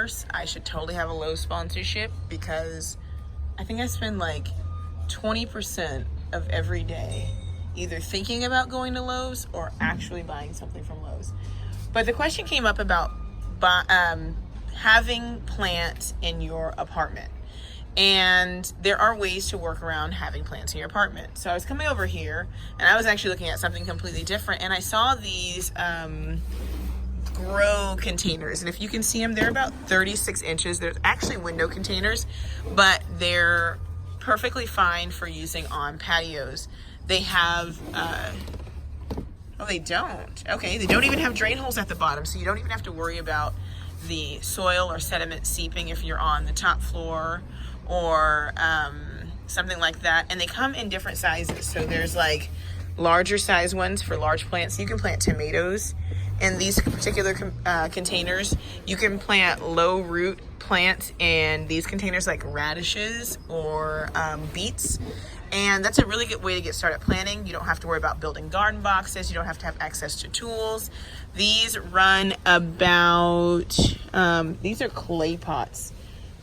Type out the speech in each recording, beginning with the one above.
indoors, I should totally have a Lowe's sponsorship, because I think I spend like 20% of every day either thinking about going to Lowe's or actually buying something from Lowe's. But the question came up about having plants in your apartment. And there are ways to work around having plants in your apartment. So I was coming over here and I was actually looking at something completely different, and I saw these grow containers, and if you can see them, they're about 36 inches. They're actually window containers, but they're perfectly fine for using on patios. They have oh, they don't. Okay, they don't even have drain holes at the bottom, so you don't even have to worry about the soil or sediment seeping if you're on the top floor or something like that. And they come in different sizes, so there's like larger size ones for large plants. You can plant tomatoes in these particular containers. You can plant low root plants in these containers like radishes or beets. And that's a really good way to get started planting. You don't have to worry about building garden boxes. You don't have to have access to tools. These run about, these are clay pots,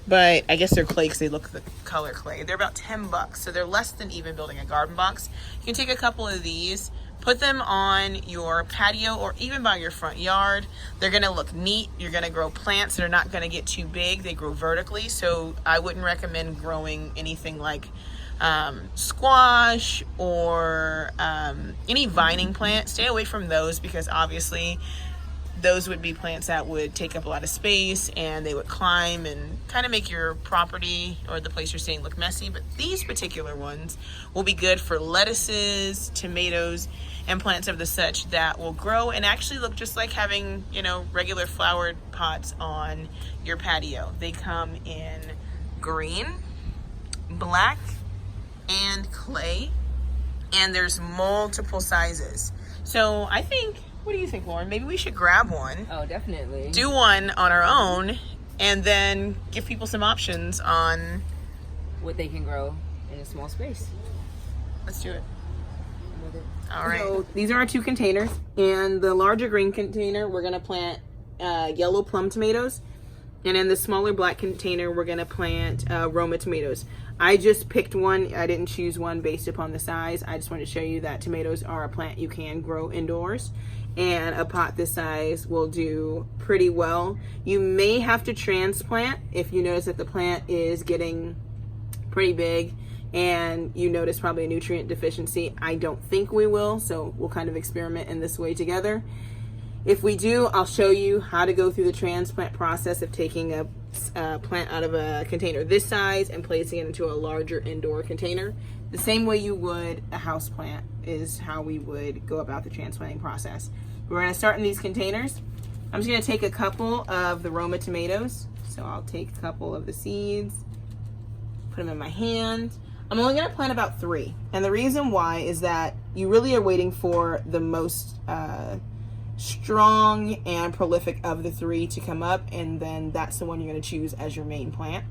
but I guess they're clay because they look the color clay. They're about $10, so they're less than even building a garden box. You can take a couple of these, put them on your patio or even by your front yard. They're gonna look neat. You're gonna grow plants that are not gonna get too big. They grow vertically, so I wouldn't recommend growing anything like squash or any vining plant. Stay away from those, because obviously those would be plants that would take up a lot of space and they would climb and kind of make your property or the place you're staying look messy. But these particular ones will be good for lettuces, tomatoes, and plants of the such that will grow and actually look just like having, you know, regular flowered pots on your patio. They come in green, black, and clay, and there's multiple sizes. So I think, what do you think, Lauren? Maybe we should grab one. Oh, definitely. Do one on our own, and then give people some options on what they can grow in a small space. Let's do it. I'm with it. All right. So these are our two containers. In the larger green container, we're gonna plant yellow plum tomatoes. And in the smaller black container, we're gonna plant Roma tomatoes. I just picked one. I didn't choose one based upon the size. I just wanted to show you that tomatoes are a plant you can grow indoors. And a pot this size will do pretty well. You may have to transplant if you notice that the plant is getting pretty big and you notice probably a nutrient deficiency. I don't think we will, so we'll kind of experiment in this way together. If we do, I'll show you how to go through the transplant process of taking a plant out of a container this size and placing it into a larger indoor container. The same way you would a house plant is how we would go about the transplanting process. We're gonna start in these containers. I'm just gonna take a couple of the Roma tomatoes. So I'll take a couple of the seeds, put them in my hand. I'm only gonna plant about 3. And the reason why is that you really are waiting for the most strong and prolific of the 3 to come up, and then that's the one you're going to choose as your main plant.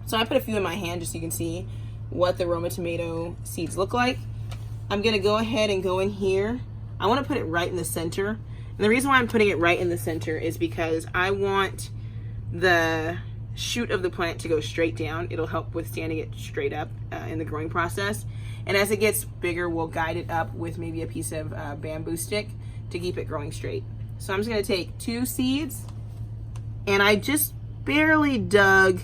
So I put a few in my hand just so you can see what the Roma tomato seeds look like. I'm going to go ahead and go in here. I want to put it right in the center, and the reason why I'm putting it right in the center is because I want the shoot of the plant to go straight down. It'll help with standing it straight up in the growing process, and as it gets bigger, we'll guide it up with maybe a piece of bamboo stick to keep it growing straight. So I'm just gonna take 2 seeds, and I just barely dug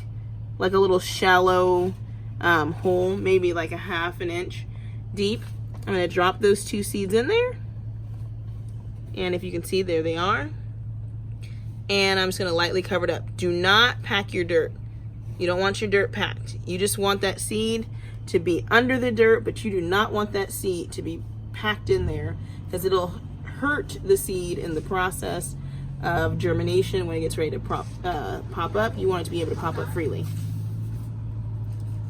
like a little shallow hole, maybe like a ½ inch deep. I'm gonna drop those 2 seeds in there, and if you can see, there they are. And I'm just gonna lightly cover it up. Do not pack your dirt. You don't want your dirt packed. You just want that seed to be under the dirt, but you do not want that seed to be packed in there, because it'll hurt the seed in the process of germination. When it gets ready to pop up, you want it to be able to pop up freely.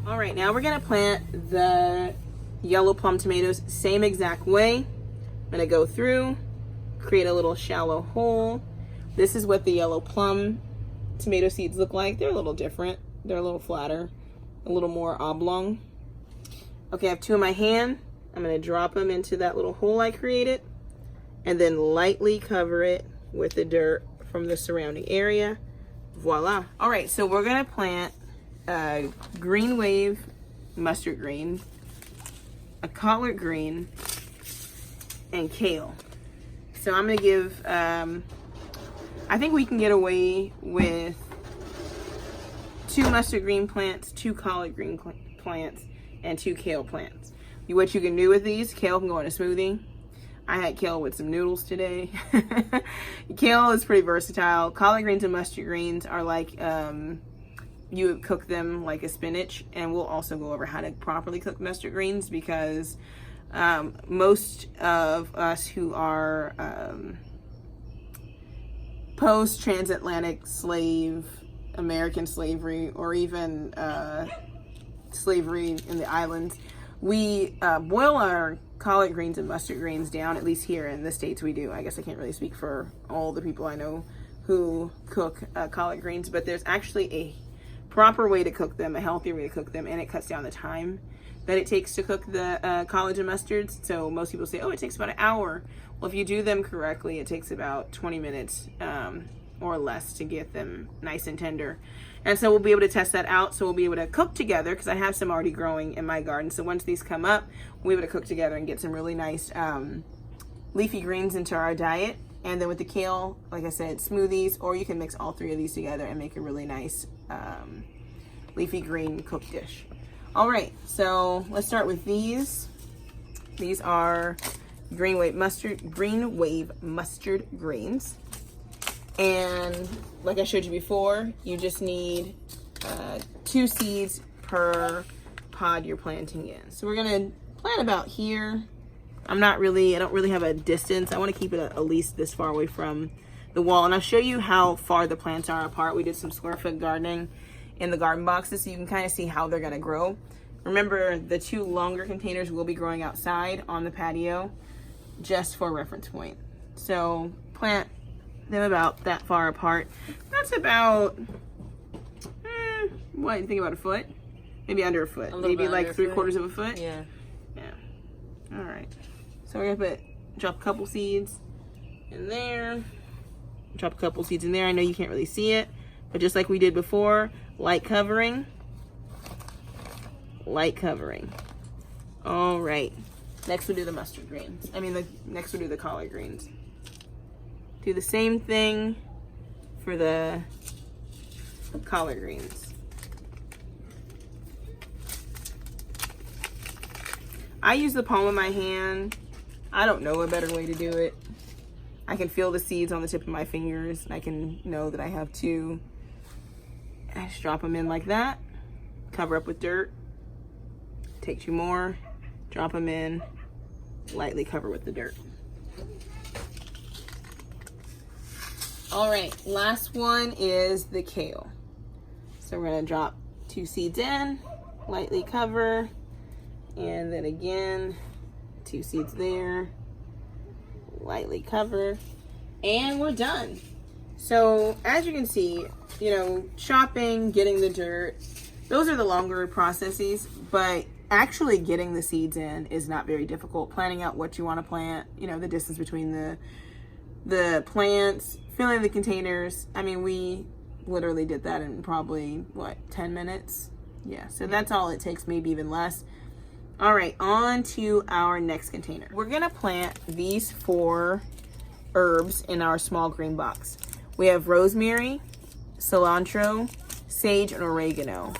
All right, now we're gonna plant the yellow plum tomatoes same exact way. I'm gonna go through, create a little shallow hole. This is what the yellow plum tomato seeds look like. They're a little different. They're a little flatter, a little more oblong. Okay, I have 2 in my hand. I'm gonna drop them into that little hole I created, and then lightly cover it with the dirt from the surrounding area. Voila. All right, so we're gonna plant a green wave mustard green, a collard green, and kale. So I'm gonna give, I think we can get away with 2 mustard green plants, 2 collard green plants, and 2 kale plants. What you can do with these, kale can go in a smoothie. I had kale with some noodles today. Kale is pretty versatile. Collard greens and mustard greens are like, you would cook them like a spinach, and we'll also go over how to properly cook mustard greens because most of us who are post-transatlantic slave, American slavery, or even slavery in the islands, we boil our collard greens and mustard greens down, at least here in the States we do. I guess I can't really speak for all the people I know who cook collard greens, but there's actually a proper way to cook them, a healthier way to cook them, and it cuts down the time that it takes to cook the collards and mustards. So most people say, oh, it takes about an hour. Well, if you do them correctly, it takes about 20 minutes or less to get them nice and tender. And so we'll be able to test that out. So we'll be able to cook together because I have some already growing in my garden. So once these come up, we'll be able to cook together and get some really nice leafy greens into our diet. And then with the kale, like I said, smoothies, or you can mix all 3 of these together and make a really nice leafy green cooked dish. All right, so let's start with these. These are green wave mustard greens. And like I showed you before, you just need 2 seeds per pod you're planting in. So we're gonna plant about here. I don't really have a distance. I want to keep it at least this far away from the wall. And I'll show you how far the plants are apart. We did some square foot gardening in the garden boxes, so you can kind of see how they're gonna grow. Remember, the 2 longer containers will be growing outside on the patio, just for a reference point. So plant them about that far apart. That's about, what, you think about a foot? Maybe under a foot. Maybe like 3/4 of a foot? Yeah. Yeah. All right. So we're gonna drop a couple seeds in there. Drop a couple seeds in there. I know you can't really see it, but just like we did before, light covering. Light covering. All right. Next we'll do the mustard greens. Next we'll do the collard greens. Do the same thing for the collard greens. I use the palm of my hand. I don't know a better way to do it. I can feel the seeds on the tip of my fingers, and I can know that I have 2. I just drop them in like that. Cover up with dirt. Take 2 more. Drop them in. Lightly cover with the dirt. All right, last one is the kale. So we're gonna drop 2 seeds in, lightly cover, and then again, 2 seeds there, lightly cover, and we're done. So as you can see, chopping, getting the dirt, those are the longer processes, but actually getting the seeds in is not very difficult. Planning out what you want to plant, the distance between the plants, filling the containers. We literally did that in probably 10 minutes. Yeah, so that's all it takes, maybe even less. All right, on to our next container. We're gonna plant these 4 herbs in our small green box. We have rosemary, cilantro, sage, and oregano.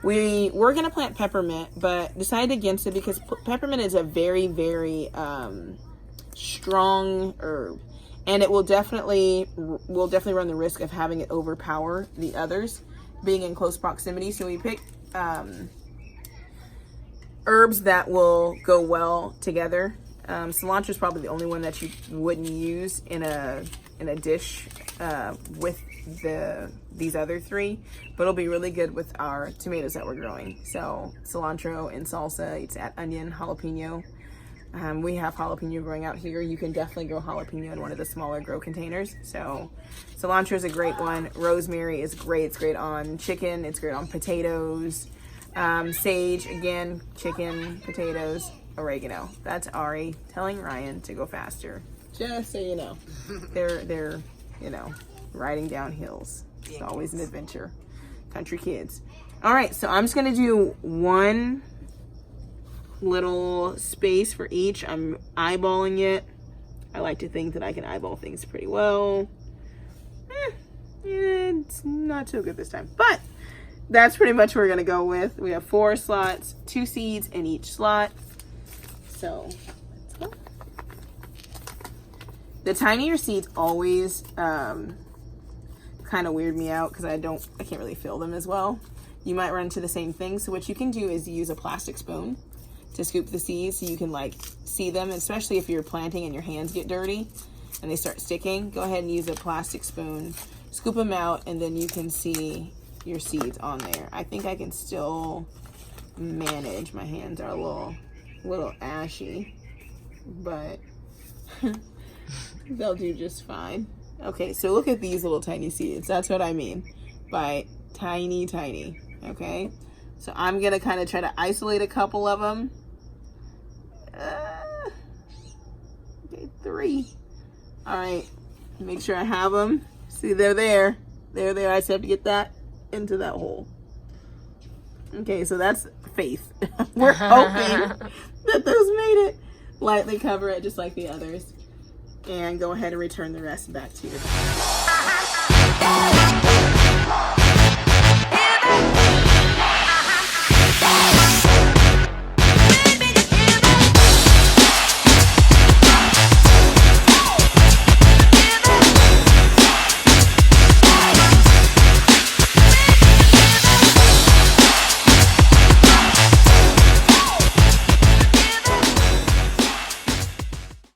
We were gonna plant peppermint, but decided against it because peppermint is a very, very strong herb. And it will definitely run the risk of having it overpower the others, being in close proximity. So we pick herbs that will go well together. Cilantro is probably the only one that you wouldn't use in a dish with these other 3, but it'll be really good with our tomatoes that we're growing. So cilantro and salsa, it's at onion, jalapeno. We have jalapeno growing out here. You can definitely grow jalapeno in one of the smaller grow containers. So cilantro is a great one. Rosemary is great. It's great on chicken. It's great on potatoes. Sage, again, chicken, potatoes, oregano. That's Ari telling Ryan to go faster. Just so you know. They're riding down hills. It's always an adventure. Country kids. All right, so I'm just gonna do one little space for each. I'm eyeballing it. I like to think that I can eyeball things pretty well. It's not so good this time, but that's pretty much what we're gonna go with. We have 4 slots, 2 seeds in each slot. So let's go. The tinier seeds always kind of weird me out because I can't really feel them as well. You might run into the same thing. So what you can do is use a plastic spoon to scoop the seeds so you can like see them, especially if you're planting and your hands get dirty and they start sticking. Go ahead and use a plastic spoon, scoop them out, and then you can see your seeds on there. I think I can still manage. My hands are a little ashy, but they'll do just fine. Okay, so look at these little tiny seeds. That's what I mean by tiny, tiny. Okay, so I'm gonna kind of try to isolate a couple of them. Okay, 3. All right, make sure I have them. See, they're there. They're there. I just have to get that into that hole. Okay, so that's faith. We're hoping that those made it. Lightly cover it just like the others. And go ahead and return the rest back to your bag.